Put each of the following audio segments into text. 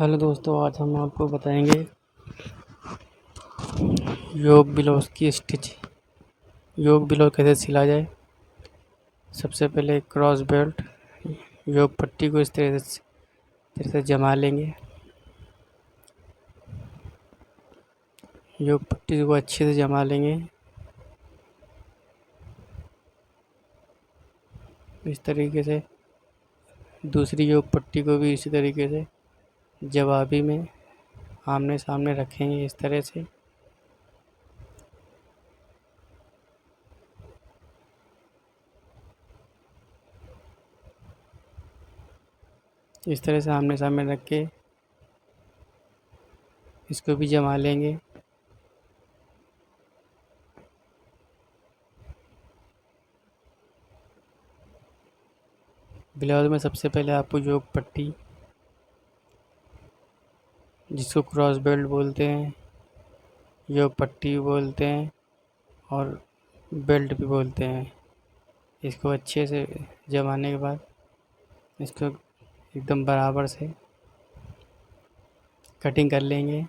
Hello दोस्तों, आज हम आपको बताएंगे योग ब्लाउज की स्टिच। योग ब्लाउज कैसे सिला जाए। सबसे पहले क्रॉस बेल्ट योग पट्टी को इस तरह से जमा लेंगे। योग पट्टी को अच्छे से जमा लेंगे। इस तरीके से दूसरी योग पट्टी को भी इसी तरीके से जवाबी में आमने सामने रखेंगे। इस तरह से आमने सामने रख के इसको भी जमा लेंगे। ब्लाउज में सबसे पहले आपको योग पट्टी, जिसको क्रॉस बेल्ट बोलते हैं, योग पट्टी भी बोलते हैं और बेल्ट भी बोलते हैं, इसको अच्छे से जमाने के बाद इसको एकदम बराबर से कटिंग कर लेंगे।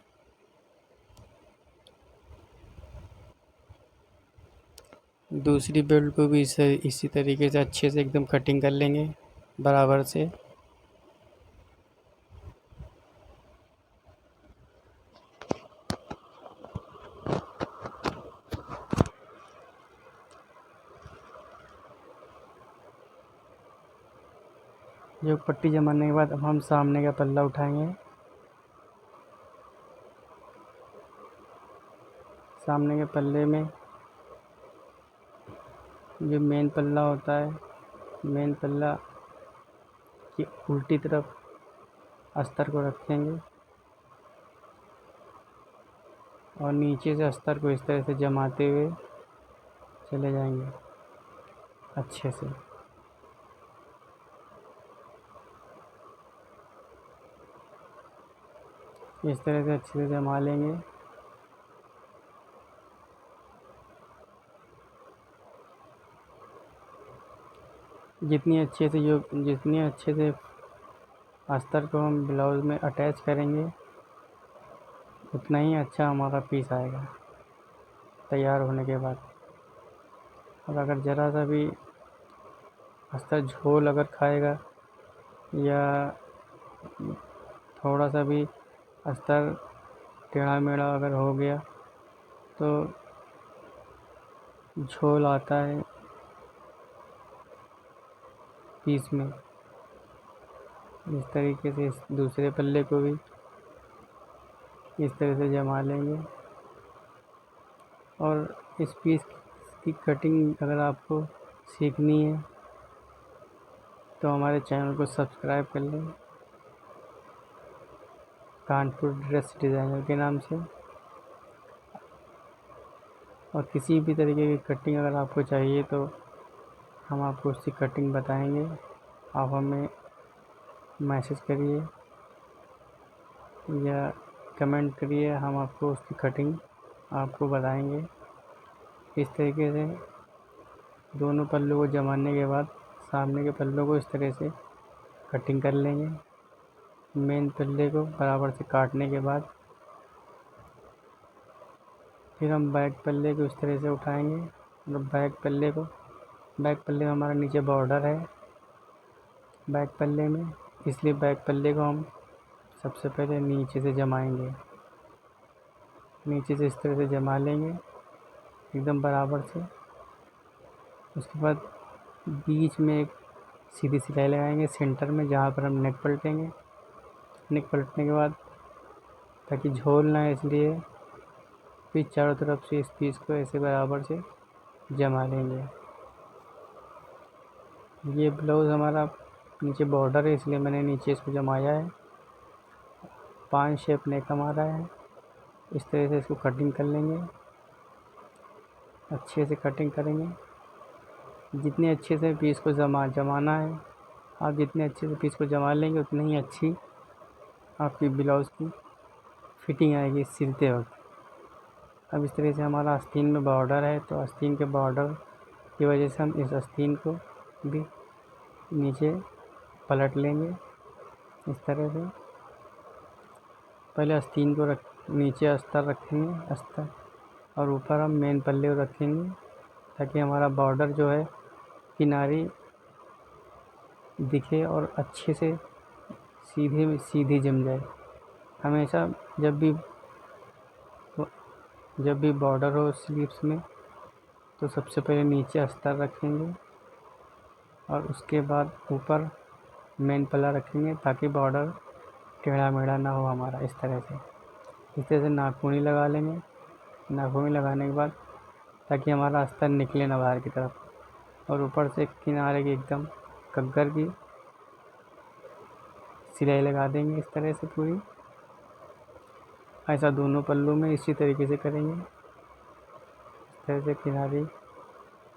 दूसरी बेल्ट को भी इसी तरीके से अच्छे से एकदम कटिंग कर लेंगे बराबर से। जो पट्टी जमाने के बाद अब हम सामने का पल्ला उठाएंगे। सामने के पल्ले में जो मेन पल्ला होता है, मेन पल्ला की उल्टी तरफ अस्तर को रखेंगे और नीचे से अस्तर को इस तरह से जमाते हुए चले जाएंगे अच्छे से। इस तरह से अच्छे से जमा लेंगे। जितनी अच्छे से अस्तर को हम ब्लाउज में अटैच करेंगे, उतना ही अच्छा हमारा पीस आएगा तैयार होने के बाद। और अगर ज़रा सा भी अस्तर झोल अगर खाएगा या थोड़ा सा भी अस्तर टेढ़ा मेढ़ा अगर हो गया तो झोल आता है पीस में। इस तरीके से इस दूसरे पल्ले को भी इस तरह से जमा लेंगे। और इस पीस की कटिंग अगर आपको सीखनी है तो हमारे चैनल को सब्सक्राइब कर लें, कानपुर ड्रेस डिज़ाइनर के नाम से। और किसी भी तरीके की कटिंग अगर आपको चाहिए तो हम आपको उसकी कटिंग बताएंगे। आप हमें मैसेज करिए या कमेंट करिए, हम आपको उसकी कटिंग आपको बताएंगे। इस तरीके से दोनों पल्लों को जमाने के बाद सामने के पल्लों को इस तरह से कटिंग कर लेंगे। मेन पल्ले को बराबर से काटने के बाद फिर हम बैक पल्ले को इस तरह से उठाएंगे। और बैक पल्ले में हमारा नीचे बॉर्डर है बैक पल्ले में, इसलिए बैक पल्ले को हम सबसे पहले नीचे से जमाएंगे। नीचे से इस तरह से जमा लेंगे एकदम बराबर से। उसके बाद बीच में एक सीधी सिलाई लगाएंगे सेंटर में, जहाँ पर हम नेक पलटेंगे। नेक पलटने के बाद ताकि झोल ना है, इसलिए फिर चारों तरफ से इस पीस को ऐसे बराबर से जमा लेंगे। ये ब्लाउज़ हमारा नीचे बॉर्डर है, इसलिए मैंने नीचे इसको जमाया है। 5 शेप नेक हमारा है। इस तरह से इसको कटिंग कर लेंगे, अच्छे से कटिंग करेंगे। जितने अच्छे से पीस को जमाना है, आप जितने अच्छे से पीस को जमा लेंगे उतनी ही अच्छी आपकी ब्लाउज़ की फिटिंग आएगी सिलते वक्त। अब इस तरह से हमारा आस्तीन में बॉर्डर है, तो आस्तीन के बॉर्डर की वजह से हम इस आस्तीन को भी नीचे पलट लेंगे इस तरह से। पहले आस्तीन को नीचे अस्तर रखेंगे, अस्तर, और ऊपर हम मेन पल्ले को रखेंगे ताकि हमारा बॉर्डर जो है किनारी दिखे और अच्छे से सीधी जम जाए। हमेशा जब भी बॉर्डर हो स्लीव्स में तो सबसे पहले नीचे अस्तर रखेंगे और उसके बाद ऊपर मेन पल्ला रखेंगे ताकि बॉर्डर टेढ़ा मेढ़ा ना हो हमारा। इस तरह से नाखूनी लगा लेंगे। नाखूनी लगाने के बाद ताकि हमारा अस्तर निकले ना बाहर की तरफ, और ऊपर से किनारे की एकदम कग्गर की सिलाई लगा देंगे इस तरह से पूरी। ऐसा दोनों पल्लों में इसी तरीके से करेंगे। इस तरह से किनारी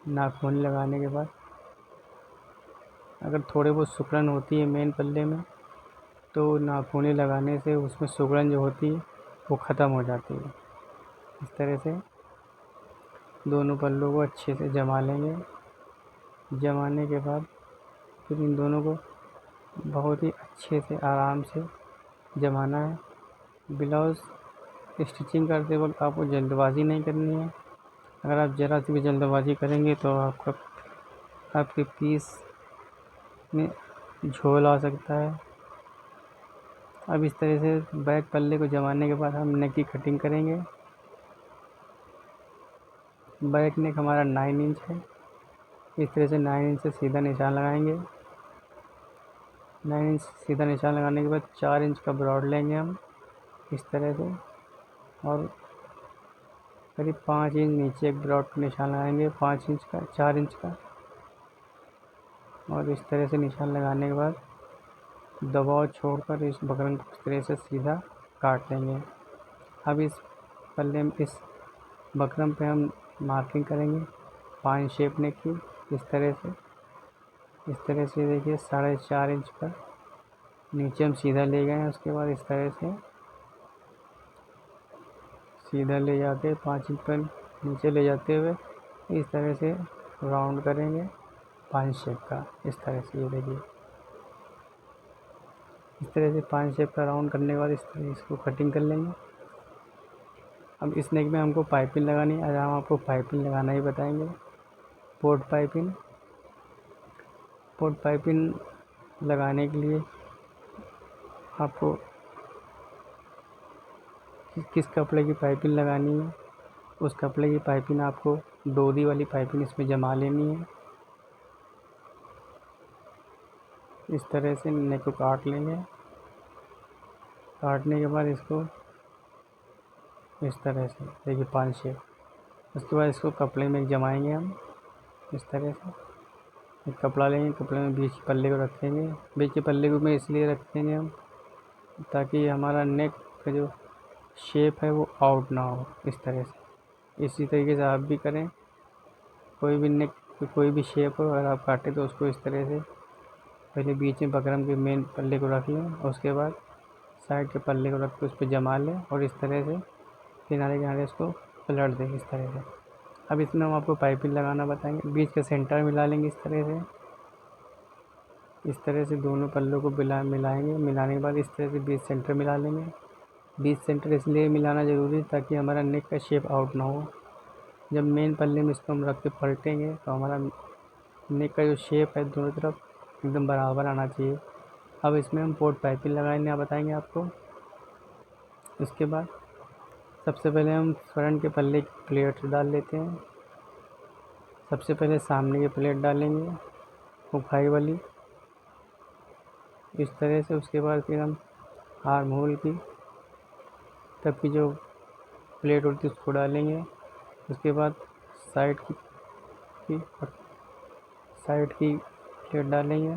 नाखूनी लगाने के बाद अगर थोड़े बहुत सिकुड़न होती है मेन पल्ले में तो नाखूनी लगाने से उसमें सिकुड़न जो होती है वो ख़त्म हो जाती है। इस तरह से दोनों पल्लों को अच्छे से जमा लेंगे। जमाने के बाद फिर इन दोनों को बहुत ही अच्छे से आराम से जमाना है। ब्लाउज़ स्टिचिंग करते वक्त आपको जल्दबाज़ी नहीं करनी है। अगर आप ज़रा सी भी जल्दबाज़ी करेंगे तो आपके पीस में झोल आ सकता है। अब इस तरह से बैक पल्ले को जमाने के बाद हम नेक की कटिंग करेंगे। बैक नेक हमारा 9 इंच है। इस तरह से 9 इंच से सीधा निशान लगाएंगे। 9 इंच सीधा निशान लगाने के बाद 4 इंच का ब्रॉड लेंगे हम इस तरह से, और करीब 5 इंच नीचे एक ब्रॉड का निशान लगाएंगे, 5 इंच का, 4 इंच का। और इस तरह से निशान लगाने के बाद दबाव छोड़कर इस बकरम को इस तरह से सीधा काट लेंगे। अब इस पल्ले में इस बकरम पे हम मार्किंग करेंगे 5 शेप नेक की। इस तरह से देखिए 4.5 इंच पर नीचे हम सीधा ले गए हैं। उसके बाद इस तरह से सीधा ले जाके 5 इंच पर नीचे ले जाते हुए इस तरह से राउंड करेंगे 5 शेप का। इस तरह से ये देखिए, इस तरह से 5 शेप का राउंड करने के बाद इस तरह इसको कटिंग कर लेंगे। अब इस नेक में हमको पाइपिंग लगानी है। आज हम आपको पाइपिंग लगाना ही बताएंगे। पोर्ट पाइपिंग लगाने के लिए आपको किस कपड़े की पाइपिंग लगानी है उस कपड़े की पाइपिंग आपको डोरी वाली पाइपिंग इसमें जमा लेनी है। इस तरह से नेक को काट लेंगे। काटने के बाद इसको इस तरह से देखिए 5 शेप। उसके बाद इसको कपड़े में जमाएंगे हम इस तरह से। एक कपड़ा लेंगे, कपड़े में बीच पल्ले को रखेंगे। बीच के पल्ले को में इसलिए रखेंगे हम ताकि हमारा नेक का जो शेप है वो आउट ना हो। इस तरह से इसी तरीके से आप भी करें। कोई भी नेक कोई भी शेप हो अगर आप काटें तो उसको इस तरह से पहले बीच में बकरम के मेन पल्ले को रख लें, और उसके बाद साइड के पल्ले को रख के उस पर जमा लें और इस तरह से किनारे इसको पलट दें इस तरह से। अब इसमें हम आपको पाइपिंग लगाना बताएंगे। बीच का सेंटर मिला लेंगे इस तरह से। इस तरह से दोनों पल्लों को मिलाएंगे। मिलाने के बाद इस तरह से बीच सेंटर मिला लेंगे। बीच सेंटर इसलिए मिलाना ज़रूरी है ताकि हमारा नेक का शेप आउट ना हो। जब मेन पल्ले में इसको हम रख के पलटेंगे तो हमारा नेक का जो शेप है दोनों तरफ एकदम बराबर आना चाहिए। अब इसमें हम पोर्ट पाइपिंग लगाने बताएंगे आपको। इसके बाद सबसे पहले हम फ्रंट के पल्ले की प्लेट डाल लेते हैं। सबसे पहले सामने की प्लेट डालेंगे उखाई वाली इस तरह से। उसके बाद फिर हम आर्म होल की तब की जो प्लेट होती है उसको डालेंगे। उसके बाद साइड की प्लेट डालेंगे।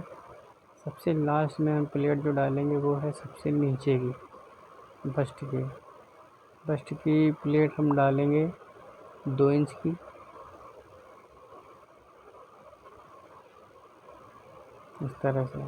सबसे लास्ट में हम प्लेट जो डालेंगे वो है सबसे नीचे की बस्ट की प्लेट हम डालेंगे 2 इंच की। इस तरह से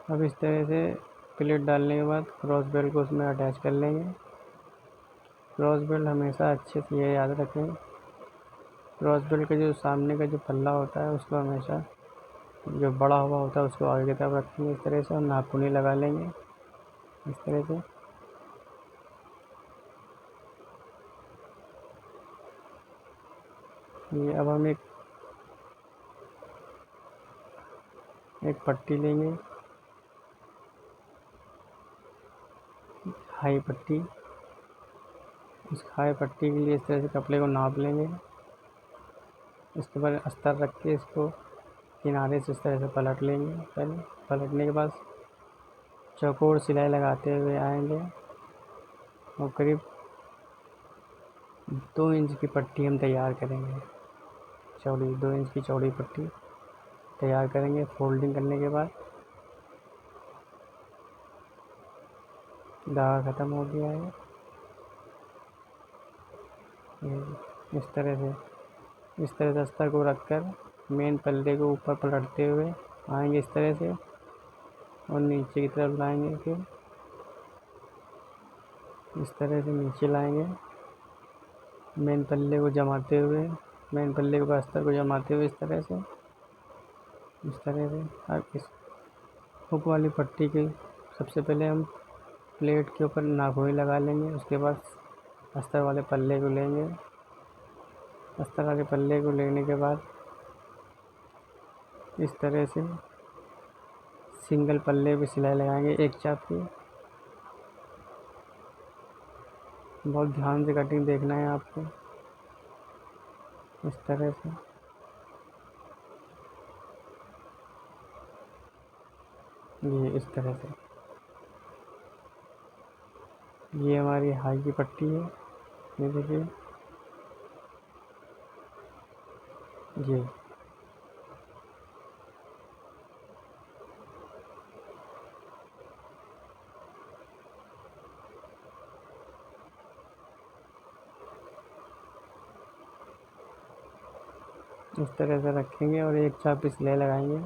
अब इस तरह से प्लेट डालने के बाद क्रॉस बेल्ट को उसमें अटैच कर लेंगे। क्रॉस बेल्ट हमेशा अच्छे से ये याद रखें क्रॉस बेल्ट का जो सामने का जो पल्ला होता है उसको हमेशा जो बड़ा हुआ होता है उसको आगे की तरफ रखेंगे इस तरह से, और नाखूनी लगा लेंगे इस तरह से। ये अब हम एक पट्टी लेंगे, हाई पट्टी। उस हाई पट्टी के लिए इस तरह से कपड़े को नाप लेंगे। इसके बाद अस्तर रख के इसको किनारे से इस तरह से पलट लेंगे। पहले पलटने के बाद चौकोर सिलाई लगाते हुए आएंगे और करीब 2 इंच की पट्टी हम तैयार करेंगे। चौड़ी 2 इंच की चौड़ी पट्टी तैयार करेंगे। फोल्डिंग करने के बाद धागा ख़त्म हो गया है। इस तरह से अस्तर को रखकर मेन पल्ले को ऊपर पलटते हुए आएंगे इस तरह से, और नीचे की तरफ लाएंगे। फिर इस तरह से नीचे लाएंगे, मेन पल्ले को जमाते हुए, मेन पल्ले के अस्तर को जमाते हुए इस तरह से। अब इस हुक वाली पट्टी के सबसे पहले हम प्लेट के ऊपर नाखूनी लगा लेंगे। उसके बाद अस्तर वाले पल्ले को लेंगे। अस्तर वाले पल्ले को लेने के बाद इस तरह से सिंगल पल्ले पे सिलाई लगाएंगे एक चाप की। बहुत ध्यान से कटिंग देखना है आपको इस तरह से। ये इस तरह से ये हमारी हाई की पट्टी है। ये देखिए ये इस तरह से रखेंगे और एक चाप पे सिलाई लगाएंगे।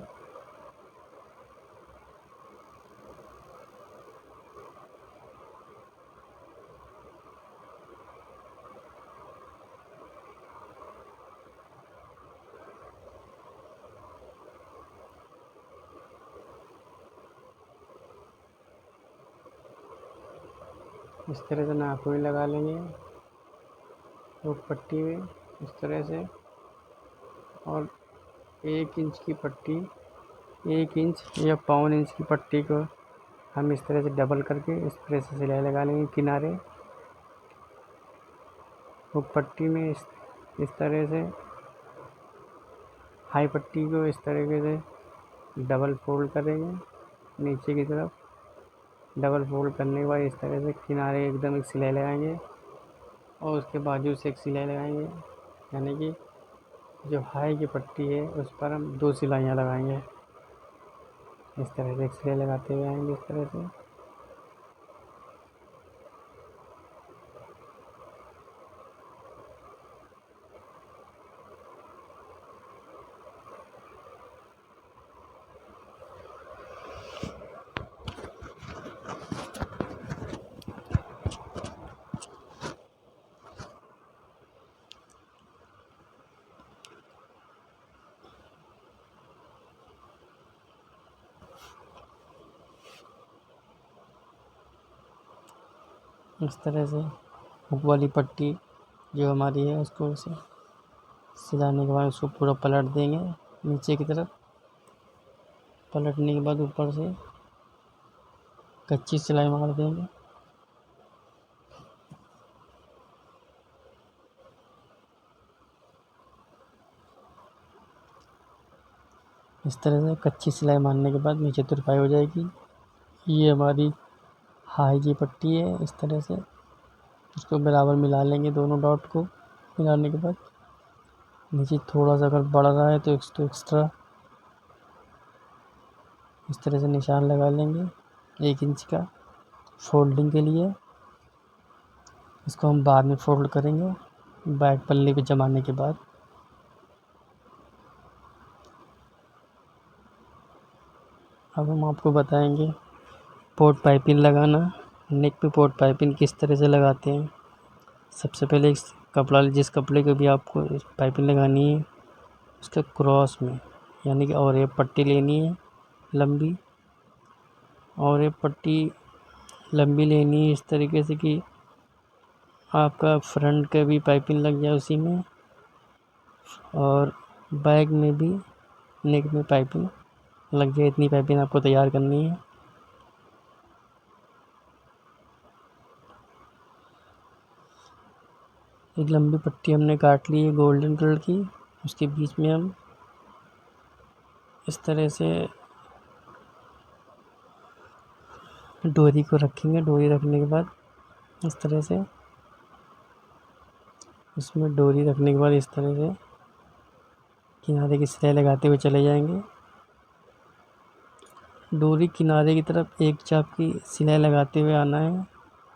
इस तरह से नाखूनी लगा लेंगे हुक पट्टी में इस तरह से, और 1 इंच की पट्टी, 1 इंच या पौन इंच की पट्टी को हम इस तरह से डबल करके इस तरह से सिलाई लगा लेंगे किनारे हुक पट्टी में। इस तरह से हाई पट्टी को इस तरीके से डबल फोल्ड करेंगे नीचे की तरफ। डबल फोल्ड करने के बाद इस तरह से किनारे एकदम एक सिलाई लगाएंगे और उसके बाजू से एक सिलाई लगाएंगे, यानी कि जो हाई की पट्टी है उस पर हम 2 सिलाइयाँ लगाएंगे। इस तरह से एक सिलाई लगाते हुए आएंगे इस तरह से। इस तरह से हुक वाली पट्टी जो हमारी है उसको उसे सिलाने के बाद उसको पूरा पलट देंगे नीचे की तरफ। पलटने के बाद ऊपर से कच्ची सिलाई मार देंगे। इस तरह से कच्ची सिलाई मारने के बाद नीचे तुरपाई हो जाएगी। ये हमारी हाई की पट्टी है। इस तरह से उसको बराबर मिला लेंगे, दोनों डॉट को मिलाने के बाद नीचे थोड़ा सा अगर बढ़ रहा है तो एक्स्ट्रा इस तरह से निशान लगा लेंगे 1 इंच का फोल्डिंग के लिए। इसको हम बाद में फोल्ड करेंगे बैक पल्ले पे जमाने के बाद। अब हम आपको बताएंगे पोर्ट पाइपिंग लगाना। नेक पे पोर्ट पाइपिंग किस तरह से लगाते हैं। सबसे पहले कपड़ा जिस कपड़े को भी आपको पाइपिंग लगानी है उसके क्रॉस में, यानी कि और एक पट्टी लेनी है लंबी, और एक पट्टी लंबी लेनी है इस तरीके से कि आपका फ्रंट का भी पाइपिंग लग जाए उसी में, और बैक में भी नेक में पाइपिंग लग जाए। इतनी पाइपिंग आपको तैयार करनी है। एक लंबी पट्टी हमने काट ली है गोल्डन कलर की, उसके बीच में हम इस तरह से डोरी को रखेंगे। डोरी रखने के बाद इस तरह से इसमें डोरी रखने के बाद इस तरह से किनारे की सिलाई लगाते हुए चले जाएंगे। डोरी किनारे की तरफ एक चाप की सिलाई लगाते हुए आना है।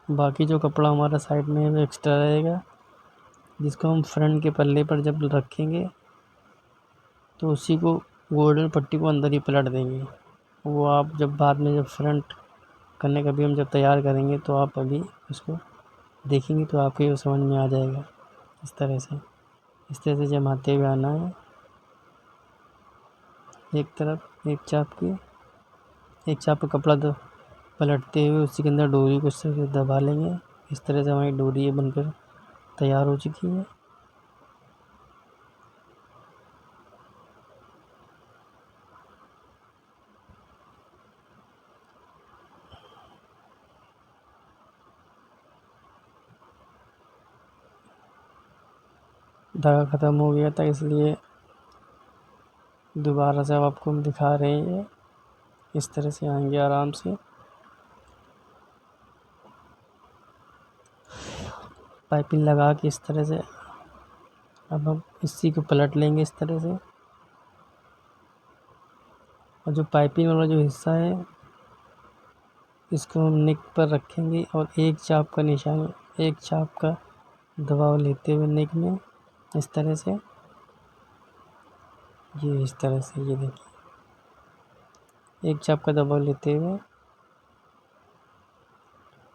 बाकी जो कपड़ा हमारा साइड में है वो एक्स्ट्रा रहेगा, जिसको हम फ्रंट के पल्ले पर जब रखेंगे तो उसी को गोल्डन पट्टी को अंदर ही पलट देंगे। वो आप जब बाद में जब फ्रंट करने का भी हम जब तैयार करेंगे तो आप अभी उसको देखेंगे तो आपको समझ में आ जाएगा। इस तरह से जमाते हुए आना है। एक तरफ एक चाप का कपड़ा पलटते हुए उसी के अंदर डोरी को इस तरह से दबा लेंगे। इस तरह से हमारी डोरी बनकर तैयार हो चुकी है। धागा ख़त्म हो गया था, इसलिए दोबारा से अब आपको हम दिखा रहे हैं। इस तरह से आएंगे आराम से। पाइपिंग लगा के इस तरह से अब हम इसी को पलट लेंगे इस तरह से। और जो पाइपिंग वाला जो हिस्सा है इसको हम नेक पर रखेंगे और एक चाप का दबाव लेते हुए नेक में इस तरह से, ये इस तरह से, ये देखिए एक चाप का दबाव लेते हुए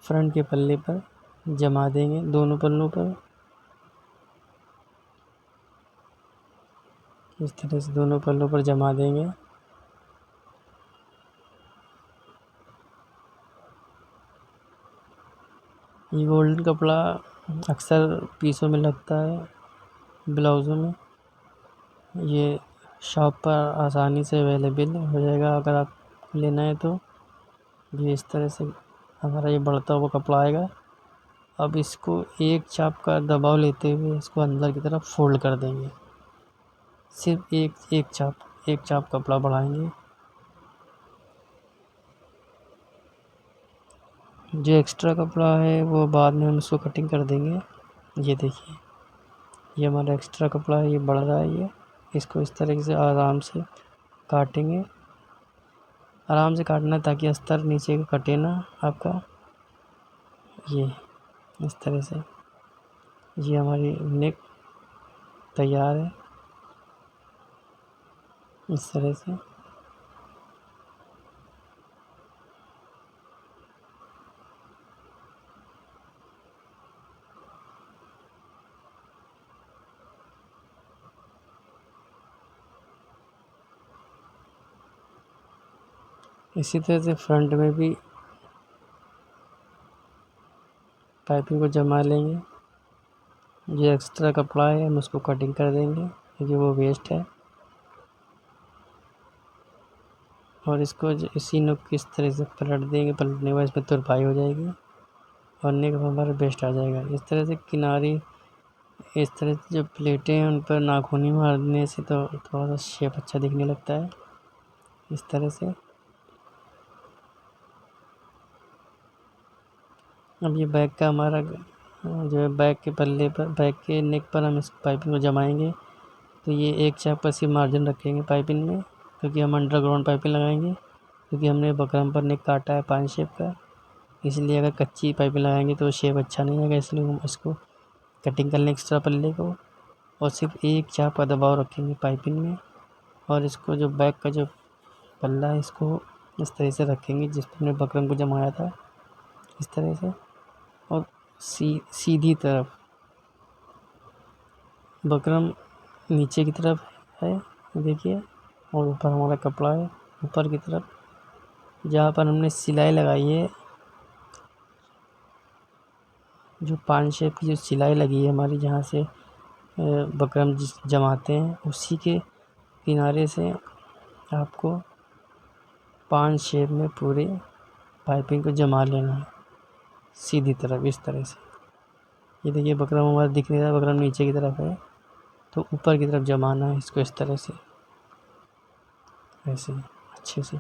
फ्रंट के पल्ले पर जमा देंगे, दोनों पल्लों पर इस तरह से दोनों पल्लों पर जमा देंगे। ये गोल्डन कपड़ा अक्सर पीसों में लगता है, ब्लाउज़ों में। ये शॉप पर आसानी से अवेलेबल हो जाएगा अगर आप लेना है तो। ये इस तरह से हमारा ये बढ़ता हुआ कपड़ा आएगा। अब इसको एक चाप का दबाव लेते हुए इसको अंदर की तरफ फोल्ड कर देंगे। सिर्फ एक चाप कपड़ा बढ़ाएंगे। जो एक्स्ट्रा कपड़ा है वो बाद में हम इसको कटिंग कर देंगे। ये देखिए, ये हमारा एक्स्ट्रा कपड़ा है, ये बढ़ रहा है। ये इसको इस तरीके से आराम से काटेंगे। आराम से काटना है ताकि अस्तर नीचे का कटे ना आपका। ये इस तरह से ये हमारी नेक तैयार है। इस तरह से इसी तरह से फ्रंट में भी पाइपिंग को जमा लेंगे। ये एक्स्ट्रा कपड़ा है, हम उसको कटिंग कर देंगे क्योंकि वो वेस्ट है। और इसको इसी नोक की इस तरह से पलट देंगे। पलटने के बाद इसमें तुरपाई हो जाएगी और नेक हमारा बेस्ट आ जाएगा। इस तरह से किनारी इस तरह से जो प्लेटें हैं उन पर नाखूनी मारने से तो थोड़ा सा शेप अच्छा दिखने लगता है। इस तरह से अब ये बैक का हमारा जो है बैक के पल्ले पर, बैक के नेक पर हम इस पाइपिंग को जमाएंगे। तो ये एक चाप का सिर्फ मार्जिन रखेंगे पाइपिंग में, क्योंकि हम अंडरग्राउंड पाइपिंग लगाएंगे। क्योंकि हमने बकरम पर नेक काटा है 5 शेप का, इसलिए अगर कच्ची पाइपिंग लगाएंगे तो शेप अच्छा नहीं आएगा। इसलिए हम इसको कटिंग कर लें एक्स्ट्रा पल्ले को और सिर्फ एक चाप का दबाव रखेंगे पाइपिंग में। और इसको जो बैक का जो पल्ला है इसको इस तरह से रखेंगे जिस पर हमने बकरम को जमाया था, इस तरह से। और सीधी तरफ बकरम नीचे की तरफ है, देखिए, और ऊपर हमारा कपड़ा है ऊपर की तरफ। जहाँ पर हमने सिलाई लगाई है, जो 5 शेप की जो सिलाई लगी है हमारी, जहाँ से बकरम जमाते हैं, उसी के किनारे से आपको 5 शेप में पूरे पाइपिंग को जमा लेना है सीधी तरफ, इस तरह से। ये देखिए बकरम हमारा दिख नहीं रहा, बकरम नीचे की तरफ है, तो ऊपर की तरफ जमाना है इसको इस तरह से, ऐसे अच्छे से।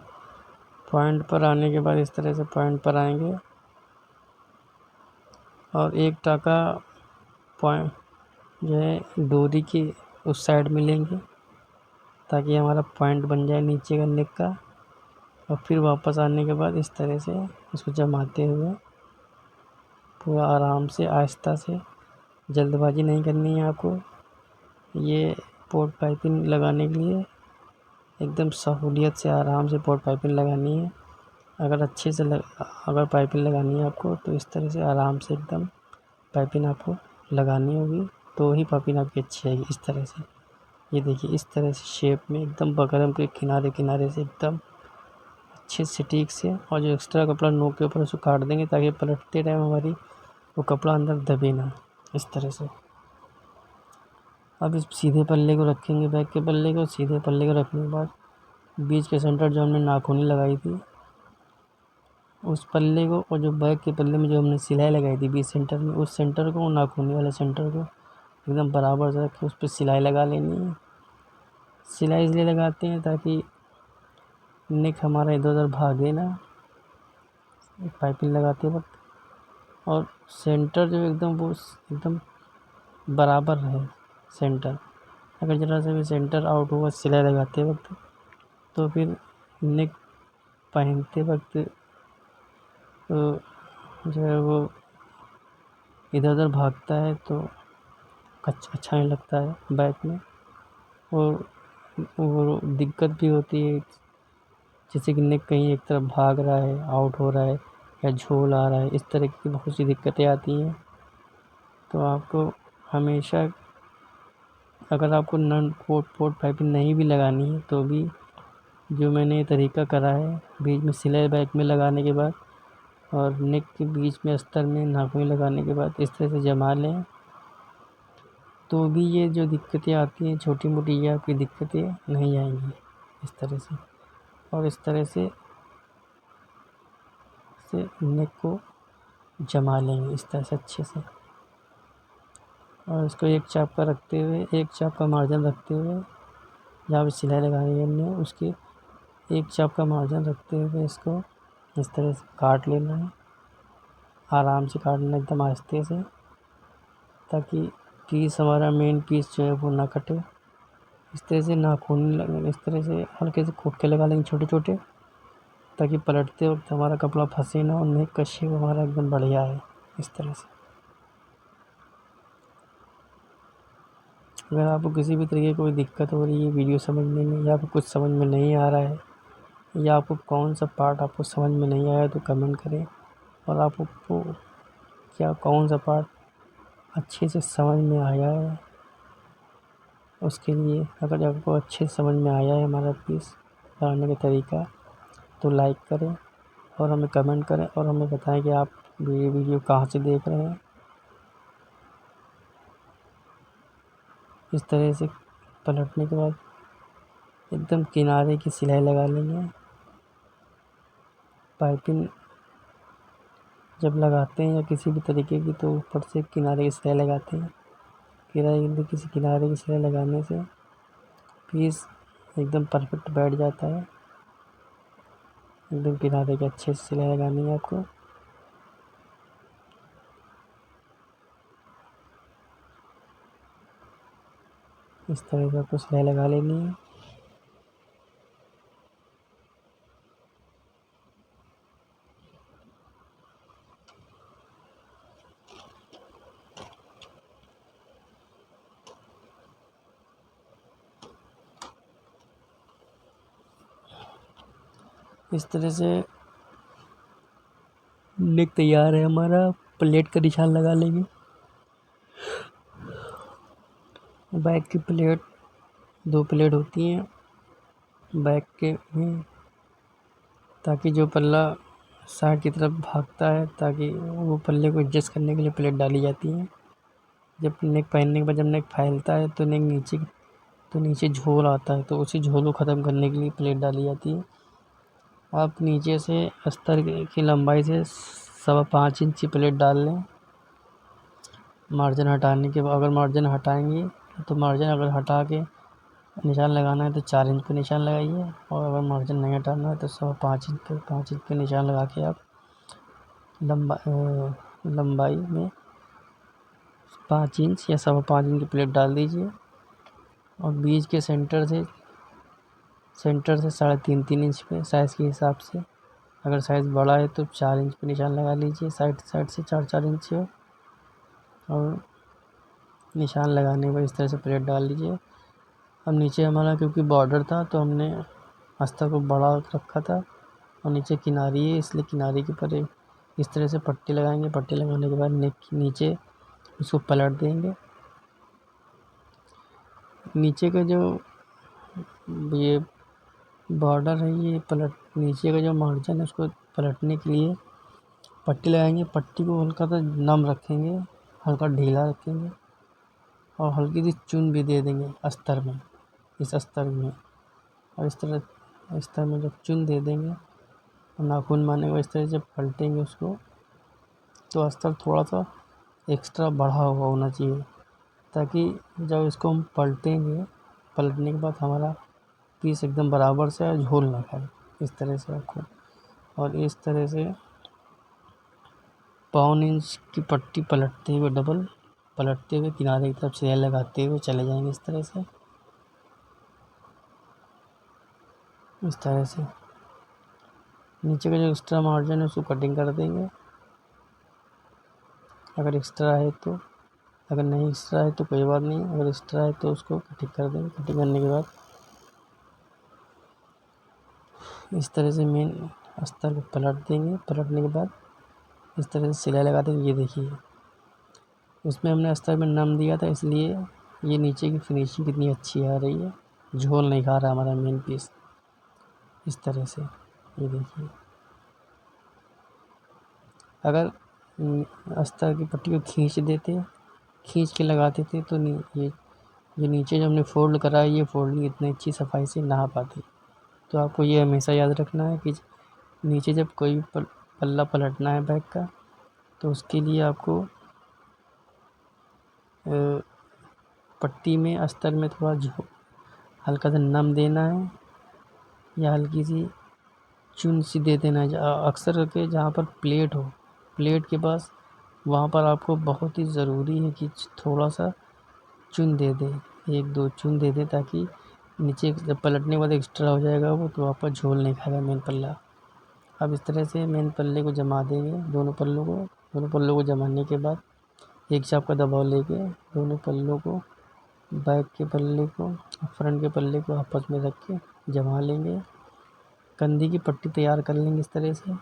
पॉइंट पर आने के बाद इस तरह से पॉइंट पर आएंगे और एक टाका पॉइंट जो है डोरी की उस साइड में लेंगे ताकि हमारा पॉइंट बन जाए नीचे का नेक का। और फिर वापस आने के बाद इस तरह से इसको जमाते हुए पूरा आराम से आहिस्ता से, जल्दबाजी नहीं करनी है आपको। ये पोर्ट पाइपिंग लगाने के लिए एकदम सहूलियत से आराम से पोर्ट पाइपिंग लगानी है। अगर अच्छे से अगर पाइपिंग लगानी है आपको तो इस तरह से आराम से एकदम पाइपिंग आपको लगानी होगी, तो ही पाइपिंग आपकी अच्छी आएगी। इस तरह से, ये देखिए इस तरह से शेप में एकदम बकरम के किनारे किनारे से एकदम अच्छे से ठीक से। और जो एक्स्ट्रा कपड़ा नोक के ऊपर उसको काट देंगे ताकि पलटते टाइम हमारी वो कपड़ा अंदर दबे ना, इस तरह से। अब इस सीधे पल्ले को रखेंगे, बैक के पल्ले को, सीधे पल्ले को रखने के बाद बीच के सेंटर जो हमने नाखूनी लगाई थी उस पल्ले को, और जो बैक के पल्ले में जो हमने सिलाई लगाई थी बीच सेंटर में, उस सेंटर को, नाखूनी वाले सेंटर को एकदम बराबर से रख के उस पर सिलाई लगा लेनी है। सिलाई इसलिए लगाते हैं ताकि नेक हमारा इधर उधर भागे ना पाइपिंग लगाते वक्त, और सेंटर जो एकदम वो एकदम बराबर रहे सेंटर। अगर ज़रा सा भी सेंटर आउट हुआ सिलाई लगाते वक्त तो फिर नेक पहनते वक्त तो जो है वो इधर उधर भागता है तो अच्छा नहीं लगता है बैक में, और वो दिक्कत भी होती है, जैसे कि नेक कहीं एक तरफ भाग रहा है, आउट हो रहा है, या झोल आ रहा है, इस तरह की बहुत सी दिक्कतें आती हैं। तो आपको हमेशा, अगर आपको नन पोर्ट पाइपिंग नहीं भी लगानी है तो भी जो मैंने ये तरीका करा है, बीच में सिलाई बैक में लगाने के बाद और नेक के बीच में अस्तर में नाखूनी लगाने के बाद इस तरह से जमा लें, तो भी ये जो दिक्कतें आती हैं छोटी मोटी, ये आपकी दिक्कतें नहीं आएंगी इस तरह से। और इस तरह से नेक को जमा लेंगे इस तरह से अच्छे से। और इसको एक चाप का रखते हुए, एक चाप का मार्जिन रखते हुए, जहाँ पे सिलाई लगाई है हमने उसके एक चाप का मार्जिन रखते हुए इसको इस तरह से काट लेना है। आराम से काटना, एकदम आहिस्ते से, ताकि पीस हमारा मेन पीस जो है वो ना कटे। इस तरह से नाखून लगे, इस तरह से हल्के से खोट के लगा लेंगे छोटे छोटे, ताकि पलटते वक्त हमारा कपड़ा फंसे ना और नेक का शेप हमारा एकदम बढ़िया है इस तरह से। अगर आपको किसी भी तरीके की कोई दिक्कत हो रही है वीडियो समझने में, या आपको कुछ समझ में नहीं आ रहा है, या आपको कौन सा पार्ट आपको समझ में नहीं आया, तो कमेंट करें। और आपको क्या कौन सा पार्ट अच्छे से समझ में आया है, उसके लिए अगर आपको अच्छे से समझ में आया है हमारा पीस बनाने का तरीका, तो लाइक करें और हमें कमेंट करें और हमें बताएं कि आप ये वीडियो कहाँ से देख रहे हैं। इस तरह से पलटने के बाद एकदम किनारे की सिलाई लगा लेंगे। पाइपिंग जब लगाते हैं या किसी भी तरीके की, तो ऊपर से किनारे की सिलाई लगाते हैं। किसी किनारे की सिलाई लगाने से पीस एकदम परफेक्ट बैठ जाता है। एकदम किनारे की अच्छे से सिलाई लगानी है आपको। इस तरह से आपको सिलाई लगा लेनी है। इस तरह से नेक तैयार है हमारा। प्लेट का निशान लगा लेंगे। बैक की प्लेट 2 प्लेट होती हैं बैक के में, ताकि जो पल्ला साइड की तरफ भागता है, ताकि वो पल्ले को एडजस्ट करने के लिए प्लेट डाली जाती हैं। जब नेक पहनने के बाद जब नेक फैलता है तो नीचे झोल आता है, तो उसी झोल को ख़त्म करने के लिए प्लेट डाली जाती है। आप नीचे से अस्तर की लंबाई से 5.25 इंच की प्लेट डाल लें। मार्जिन हटाने के बाद, अगर मार्जिन हटाएंगे तो मार्जिन अगर हटा के निशान लगाना है तो 4 इंच पे निशान लगाइए, और अगर मार्जिन नहीं हटाना है तो 5.25 इंच पे निशान लगा के आप लंबाई में 5 इंच या 5.25 इंच की प्लेट डाल दीजिए, और बीच के सेंटर से 3.5 इंच पे साइज़ के हिसाब से, अगर साइज़ बड़ा है तो 4 इंच पे निशान लगा लीजिए, साइड से 4 इंच से, और निशान लगाने के बाद इस तरह से प्लेट डाल लीजिए। अब नीचे हमारा क्योंकि बॉर्डर था तो हमने अस्तर को बढ़ा रखा था, और नीचे किनारी है इसलिए किनारी के ऊपर इस तरह से पट्टी लगाएंगे। पट्टी लगाने के बाद नेक के नीचे उसको पलट देंगे। नीचे का जो ये बॉर्डर है, ये नीचे का जो मार्जिन है उसको पलटने के लिए पट्टी लगाएंगे। पट्टी को हल्का सा नम रखेंगे, हल्का ढीला रखेंगे, और हल्की सी चुन भी दे देंगे अस्तर में, इस अस्तर में, और इस तरह में जब चुन दे देंगे और नाखून मारने के बाद इस तरह से पलटेंगे उसको, तो अस्तर थोड़ा सा एक्स्ट्रा बढ़ा हुआ होना चाहिए, ताकि जब इसको हम पलटने के बाद हमारा पीस एकदम बराबर से झोल ना खाए। इस तरह से आपको, और इस तरह से 1.25 इंच की पट्टी पलटते हुए किनारे की तरफ सिलाई लगाते हुए चले जाएंगे। इस तरह से नीचे का जो एक्स्ट्रा मार्जिन है उसको कटिंग कर देंगे, अगर एक्स्ट्रा है तो। अगर नहीं एक्स्ट्रा है तो कोई बात नहीं, अगर एक्स्ट्रा है तो उसको कटिंग कर देंगे। कटिंग करने के बाद इस तरह से मेन अस्तर को पलट देंगे। पलटने के बाद इस तरह से सिलाई लगा देंगे। ये देखिए, उसमें हमने अस्तर में नम दिया था, इसलिए ये नीचे की फिनिशिंग कितनी अच्छी आ रही है, झोल नहीं खा रहा हमारा मेन पीस। इस तरह से ये देखिए, अगर अस्तर की पट्टी को खींच के लगाते थे तो ये नीचे जो हमने फोल्ड करा है, ये फोल्डिंग इतनी अच्छी सफाई से ना पाती। तो आपको ये हमेशा याद रखना है कि नीचे जब कोई पल्ला पलटना है बैक का, तो उसके लिए आपको पट्टी में अस्तर में थोड़ा हल्का सा नम देना है, या हल्की सी चुन सी दे देना है। अक्सर करके जहाँ पर प्लेट के पास, वहाँ पर आपको बहुत ही ज़रूरी है कि थोड़ा सा चुन दे दें, 1-2 चुन दे दें, ताकि नीचे जब पलटने के बाद एक्स्ट्रा हो जाएगा वो, तो आपका झोल नहीं खाएगा मेन पल्ला। अब इस तरह से मेन पल्ले को जमा देंगे, दोनों पल्लों को जमाने के बाद एक चाप का दबाव लेके दोनों पल्लों को, बैक के पल्ले को और फ्रंट के पल्ले को आपस में रख के जमा लेंगे। कंधी की पट्टी तैयार कर लेंगे इस तरह से,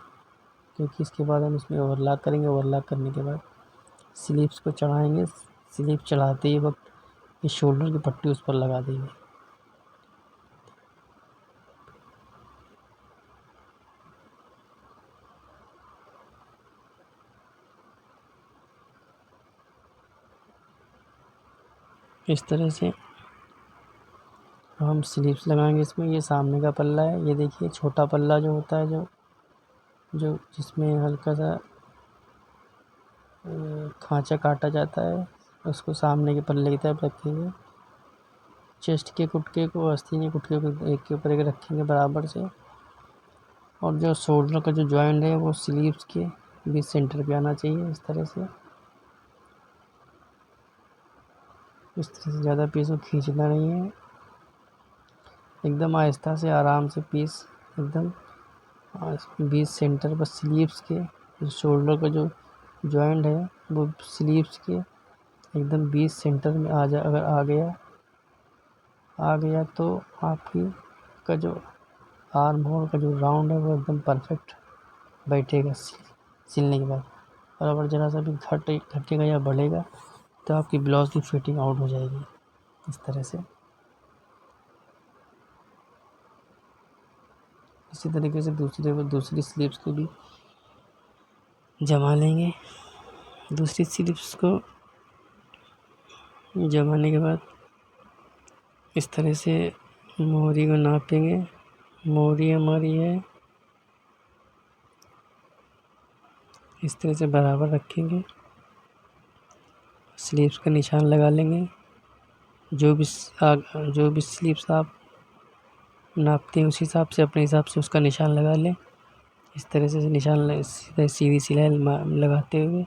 क्योंकि इसके बाद हम इसमें ओवरलॉक करेंगे। ओवरलॉक करने के बाद स्लीव्स को चढ़ाएंगे। स्लीव चढ़ाते ही वक्त इस शोल्डर की पट्टी उस पर लगा देंगे। इस तरह से हम स्लीव्स लगाएंगे इसमें। ये सामने का पल्ला है, ये देखिए छोटा पल्ला जो होता है, जो जिसमें हल्का सा खांचा काटा जाता है, उसको सामने के पल्ले की तरफ रखेंगे। चेस्ट के कुटके को, आस्तीन के कुटके को एक के ऊपर एक रखेंगे बराबर से, और जो शोल्डर का जो जॉइंट है वो स्लीव्स के बीच सेंटर पे आना चाहिए। इस तरह से ज़्यादा पीस को खींचना नहीं है, एकदम आहिस्ता से आराम से पीस एकदम बीच सेंटर पर स्लीव्स के, जो शोल्डर का जो जॉइंट है वो स्लीव्स के एकदम बीच सेंटर में आ जाए। अगर आ गया तो आपकी का जो आर्म होल का जो राउंड है वो एकदम परफेक्ट बैठेगा सिलने के बाद। और अगर ज़रा सा भी घटेगा या बढ़ेगा तो आपकी ब्लाउज़ की फिटिंग आउट हो जाएगी। इस तरह से। इसी तरीके से दूसरी स्लीव्स को भी जमा लेंगे। दूसरी स्लीव्स को जमाने के बाद इस तरह से मोहरी को नापेंगे। मोहरी हमारी है इस तरह से बराबर रखेंगे। स्लीव्स का निशान लगा लेंगे। जो भी स्लीव्स आप नापते हैं उस हिसाब से अपने हिसाब से उसका निशान लगा लें। इस तरह से निशान सीधी सिलाई लगाते हुए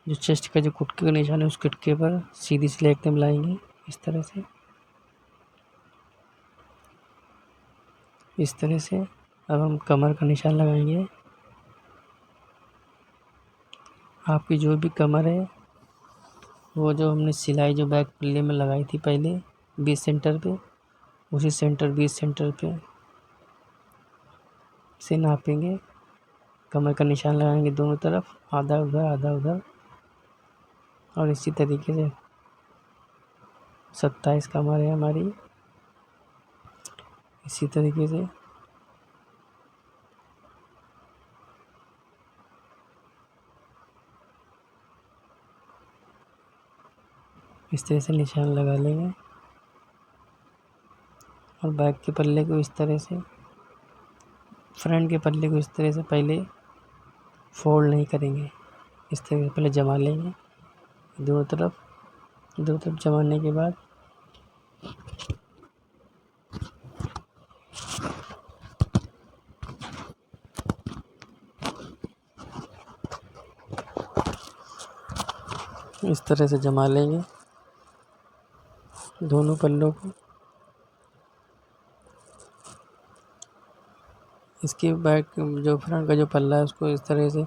जो चेस्ट का जो कुटके का निशान है उस कुटके पर सीधी सिलाई एकदम लाएंगे। इस तरह से अब हम कमर का निशान लगाएंगे। आपकी जो भी कमर है वो जो हमने सिलाई जो बैक पल्ले में लगाई थी पहले 20 सेंटर पे, उसी 20 सेंटर पे से नापेंगे। कमर का निशान लगाएंगे दोनों तरफ, आधा उधर आधा उधर। और इसी तरीके से 27 कमर है हमारी। इसी तरीके से इस तरह से निशान लगा लेंगे। और बैक के पल्ले को इस तरह से, फ्रंट के पल्ले को इस तरह से पहले फोल्ड नहीं करेंगे। इस तरह से पहले जमा लेंगे दोनों तरफ जमाने के बाद इस तरह से जमा लेंगे दोनों पल्लों को। इसके बैक जो फ्रंट का जो पल्ला है उसको इस तरह से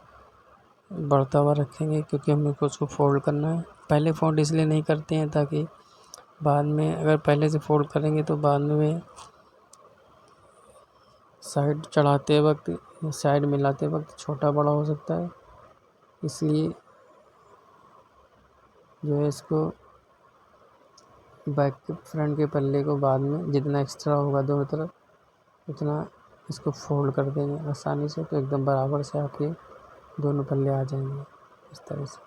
बढ़ता हुआ रखेंगे, क्योंकि हमें उसको फोल्ड करना है। पहले फोल्ड इसलिए नहीं करते हैं ताकि बाद में अगर पहले से फोल्ड करेंगे तो बाद में साइड चढ़ाते वक्त, साइड मिलाते वक्त छोटा बड़ा हो सकता है। इसलिए जो है इसको बैक के फ्रंट के पल्ले को बाद में जितना एक्स्ट्रा होगा दोनों तरफ उतना इसको फोल्ड कर देंगे आसानी से, तो एकदम बराबर से आपके दोनों पल्ले आ जाएंगे इस तरह से।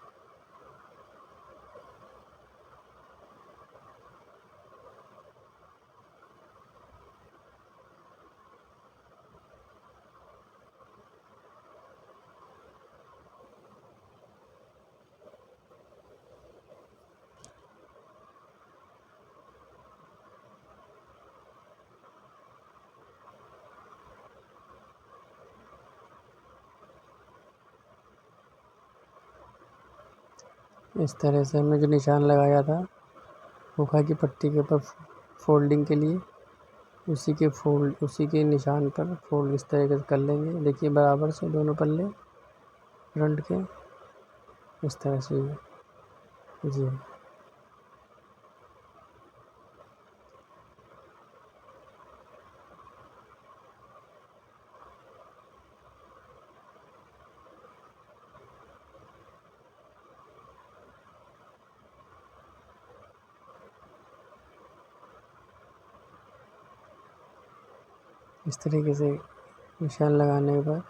इस तरह से हमने जो निशान लगाया था हुक्का की पट्टी के ऊपर फोल्डिंग के लिए, उसी के निशान पर फोल्ड इस तरीके से कर लेंगे। देखिए बराबर से दोनों पल्ले फ्रंट के इस तरह से जी। इस तरीके से निशान लगाने के बाद,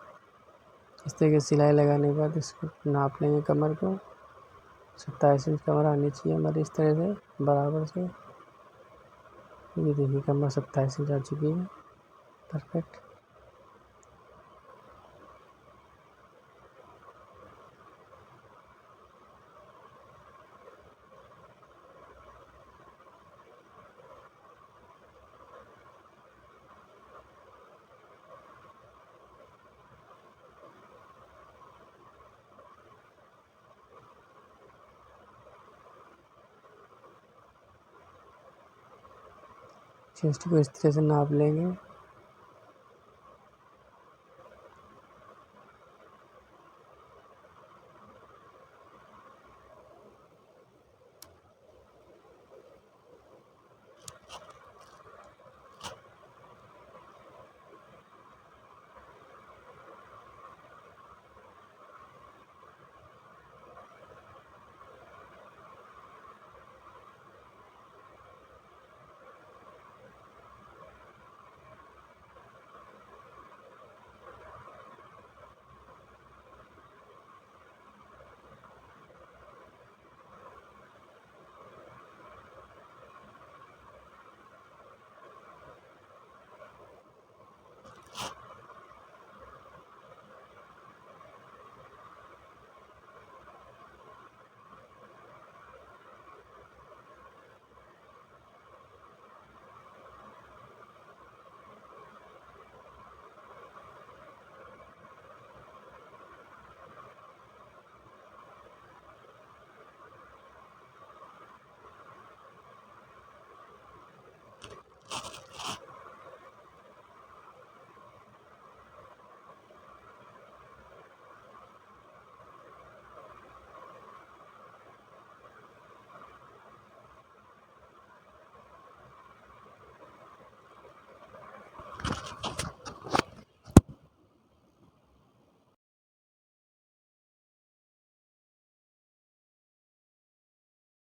इस तरीके से सिलाई लगाने के बाद इसको नाप लेंगे कमर को। 27 इंच कमर आनी चाहिए हमारी इस तरह से बराबर से। ये देखिए कमर 27 इंच आ चुकी है, परफेक्ट। चेस्ट को इस तरह से नाप लेंगे।